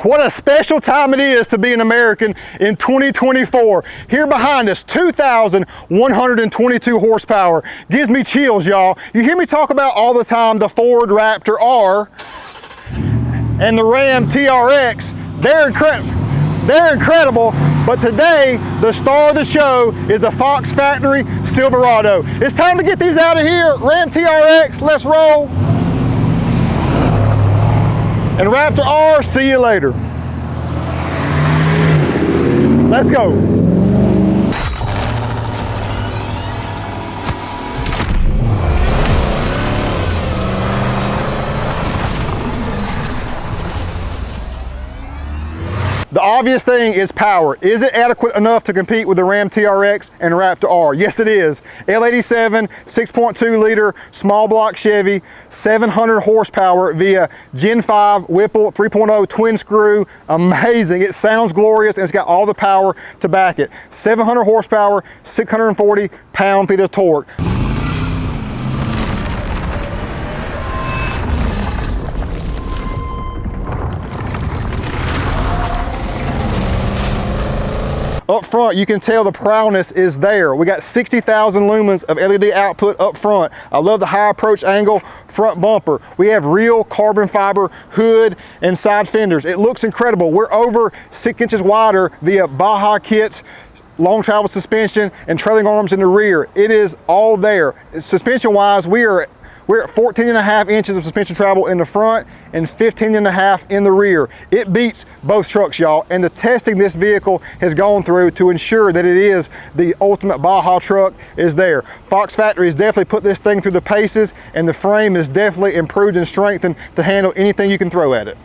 What a special time it is to be an American in 2024. Here behind us, 2,122 horsepower. Gives me chills, y'all. You hear me talk about all the time the Ford Raptor R and the Ram TRX. They're incredible, but today, the star of the show is the Fox Factory Silverado. It's time to get these out of here. Ram TRX, let's roll. And Raptor R, see you later. Let's go. The obvious thing is power. Is it adequate enough to compete with the Ram TRX and Raptor R? Yes, it is. L87, 6.2 liter, small block Chevy, 700 horsepower via Gen 5 Whipple 3.0 twin screw. Amazing. It sounds glorious and it's got all the power to back it. 700 horsepower, 640 pound-feet of torque. Up front, you can tell the prowess is there. We got 60,000 lumens of LED output up front. I love the high approach angle front bumper. We have real carbon fiber hood and side fenders. It looks incredible. We're over 6 inches wider via Baja kits, long travel suspension, and trailing arms in the rear. It is all there. Suspension wise, we're at 14.5 inches of suspension travel in the front and 15.5 in the rear. It beats both trucks, y'all, and the testing this vehicle has gone through to ensure that it is the ultimate Baja truck is there. Fox Factory has definitely put this thing through the paces, and the frame is definitely improved and strengthened to handle anything you can throw at it.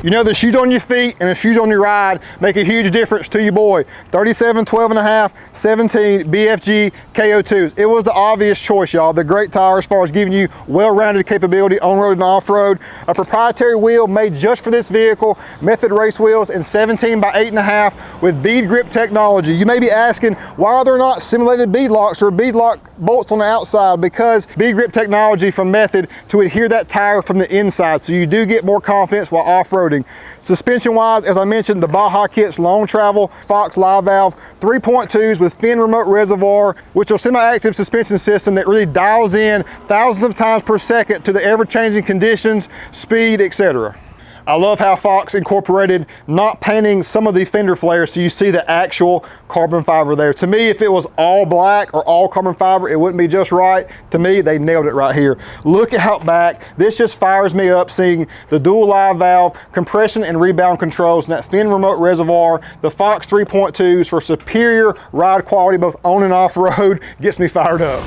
You know, the shoes on your feet and the shoes on your ride make a huge difference to your boy. 37, 12.5, 17 BFG KO2s. It was the obvious choice, y'all. The great tire as far as giving you well-rounded capability on-road and off-road. A proprietary wheel made just for this vehicle, Method race wheels, and 17 by 8.5 with bead grip technology. You may be asking, why are there not simulated bead locks or bead lock bolts on the outside? Because bead grip technology from Method to adhere that tire from the inside, so you do get more confidence while off-roading. Suspension wise, as I mentioned, the Baja kits, long travel, Fox live valve, 3.2s with fin remote reservoir, which are semi-active suspension system that really dials in thousands of times per second to the ever-changing conditions, speed, etc. I love how Fox incorporated not painting some of the fender flares so you see the actual carbon fiber there. To me, if it was all black or all carbon fiber, it wouldn't be just right. To me, they nailed it right here. Look out back. This just fires me up seeing the dual live valve, compression and rebound controls, and that fin remote reservoir, the Fox 3.2s for superior ride quality both on and off road gets me fired up.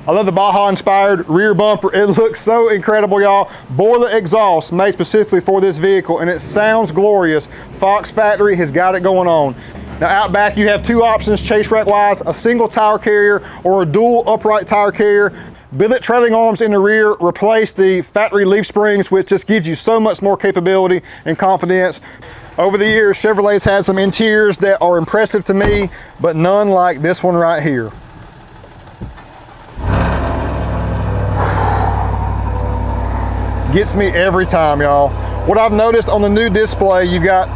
I love the Baja inspired rear bumper. It looks so incredible, y'all. Boiler exhaust made specifically for this vehicle, and it sounds glorious. Fox Factory has got it going on. Now out back you have two options chase rack wise, a single tire carrier or a dual upright tire carrier. Billet trailing arms in the rear replace the factory leaf springs, which just gives you so much more capability and confidence. Over the years, Chevrolet's had some interiors that are impressive to me, but none like this one right here. Gets me every time, y'all. What I've noticed on the new display, you've got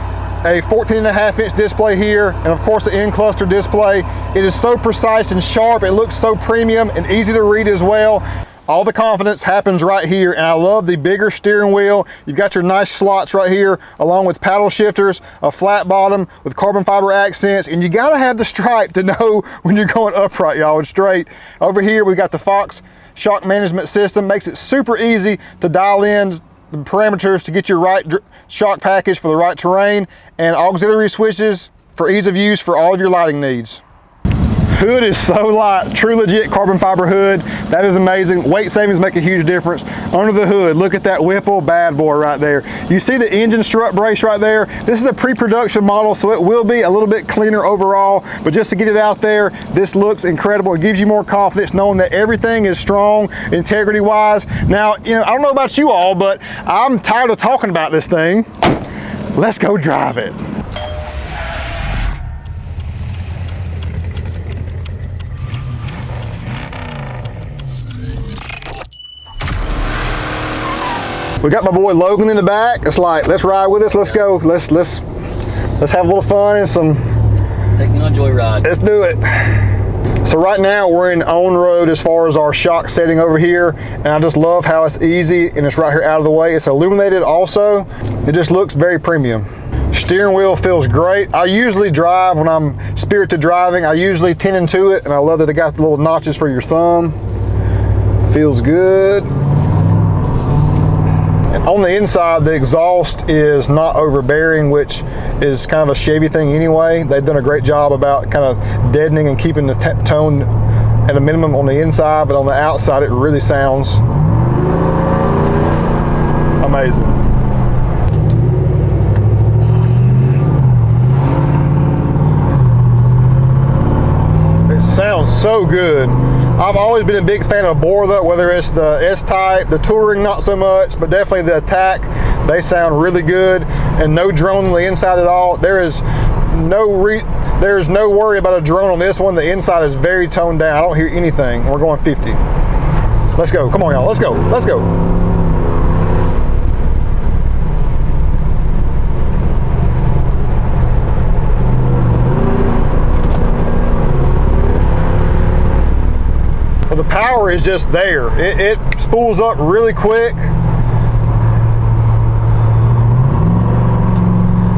a 14.5 inch display here, and of course the in-cluster display. It is so precise and sharp. It looks so premium and easy to read as well. All the confidence happens right here, and I love the bigger steering wheel. You've got your nice slots right here, along with paddle shifters, a flat bottom with carbon fiber accents, and you gotta have the stripe to know when you're going upright, y'all, and straight. Over here, we got the Fox shock management system. Makes it super easy to dial in the parameters to get your right shock package for the right terrain, and auxiliary switches for ease of use for all of your lighting needs. Hood is so light, true legit carbon fiber hood. That is amazing. Weight savings make a huge difference. Under the hood, look at that Whipple bad boy right there. You see the engine strut brace right there? This is a pre-production model, so it will be a little bit cleaner overall, but just to get it out there, this looks incredible. It gives you more confidence knowing that everything is strong integrity-wise. Now, you know, I don't know about you all, but I'm tired of talking about this thing. Let's go drive it. We got my boy Logan in the back. It's like, let's ride with us. Let's go. Let's have a little fun and some. Take me on a joyride. Let's do it. So right now we're in on road as far as our shock setting over here, and I just love how it's easy and it's right here out of the way. It's illuminated also. It just looks very premium. Steering wheel feels great. I usually drive when I'm spirited driving. I usually tend into it, and I love that they got the little notches for your thumb. Feels good. And on the inside, the exhaust is not overbearing, which is kind of a Chevy thing anyway. They've done a great job about kind of deadening and keeping the tone at a minimum on the inside, but on the outside, it really sounds amazing. It sounds so good. I've always been a big fan of Borla, whether it's the S-Type, the Touring not so much, but definitely the Attack. They sound really good, and no drone on the inside at all. There's no worry about a drone on this one. The inside is very toned down. I don't hear anything. We're going 50. Let's go. Come on, y'all. Let's go. Let's go. Well, the power is just there. It spools up really quick.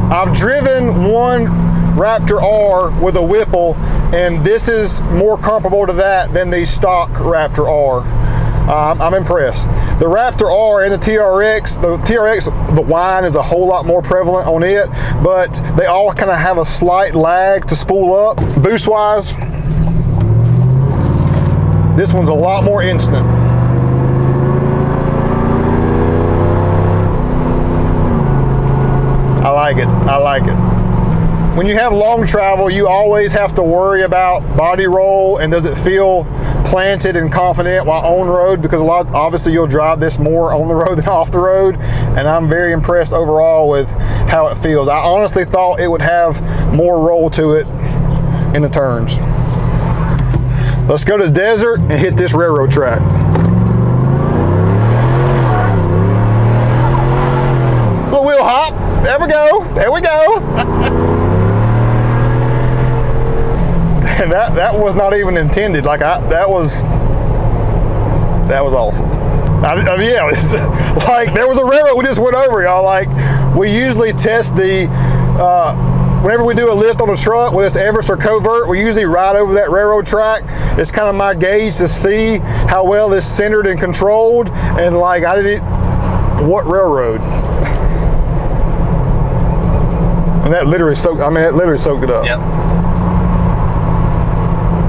I've driven one Raptor R with a Whipple, and this is more comparable to that than the stock Raptor R. I'm impressed. The Raptor R and the TRX, the whine is a whole lot more prevalent on it, but they all kind of have a slight lag to spool up. Boost wise, this one's a lot more instant. I like it, I like it. When you have long travel, you always have to worry about body roll and does it feel planted and confident while on road, because obviously you'll drive this more on the road than off the road, and I'm very impressed overall with how it feels. I honestly thought it would have more roll to it in the turns. Let's go to the desert and hit this railroad track. Little wheel hop. There we go. There we go. And that was not even intended. Like that was awesome. Yeah, it's like there was a railroad we just went over, y'all. Like we usually test the. Whenever we do a lift on a truck, whether it's Everest or Covert, we usually ride over that railroad track. It's kind of my gauge to see how well it's centered and controlled. And like, what railroad? And that literally soaked, it literally soaked it up. Yep.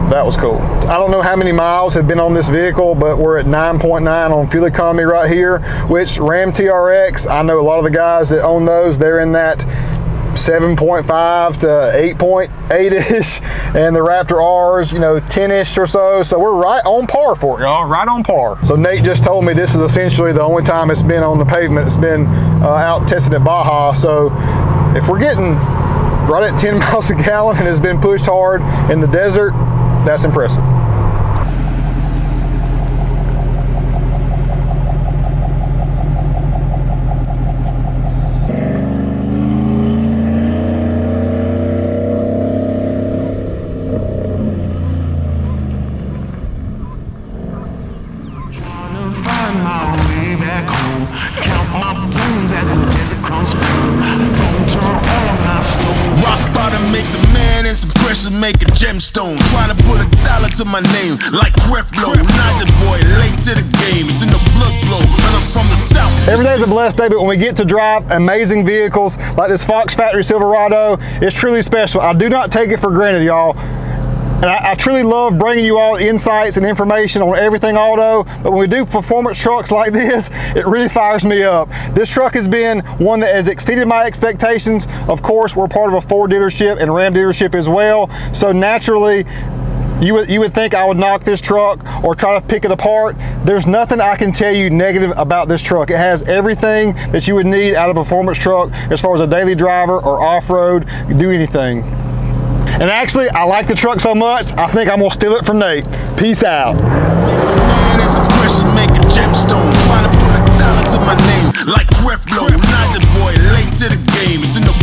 That was cool. I don't know how many miles have been on this vehicle, but we're at 9.9 on fuel economy right here, which Ram TRX, I know a lot of the guys that own those, they're in that 7.5 to 8.8-ish, and the Raptor R's, 10-ish or so. So we're right on par for it, y'all, right on par. So Nate just told me this is essentially the only time it's been on the pavement. It's been out tested at Baja. So if we're getting right at 10 miles a gallon and it's been pushed hard in the desert, that's impressive. Make a gemstone, trying to put $1 to my name like Creflo. Not the boy, late to the game. It's in the blood flow, and I'm from the south. Every day's a blessed day, but when we get to drive amazing vehicles like this Fox Factory Silverado, it's truly special. I do not take it for granted, y'all. And I truly love bringing you all insights and information on everything auto, but when we do performance trucks like this, it really fires me up. This truck has been one that has exceeded my expectations. Of course, we're part of a Ford dealership and Ram dealership as well, so naturally, you would think I would knock this truck or try to pick it apart. There's nothing I can tell you negative about this truck. It has everything that you would need out of a performance truck as far as a daily driver or off-road, do anything. And actually, I like the truck so much, I think I'm gonna steal it from Nate. Peace out. Man, it's a pressure, make a gemstone. Trying to put $1 to my name like Creflo. Not the boy, late to the game. It's in the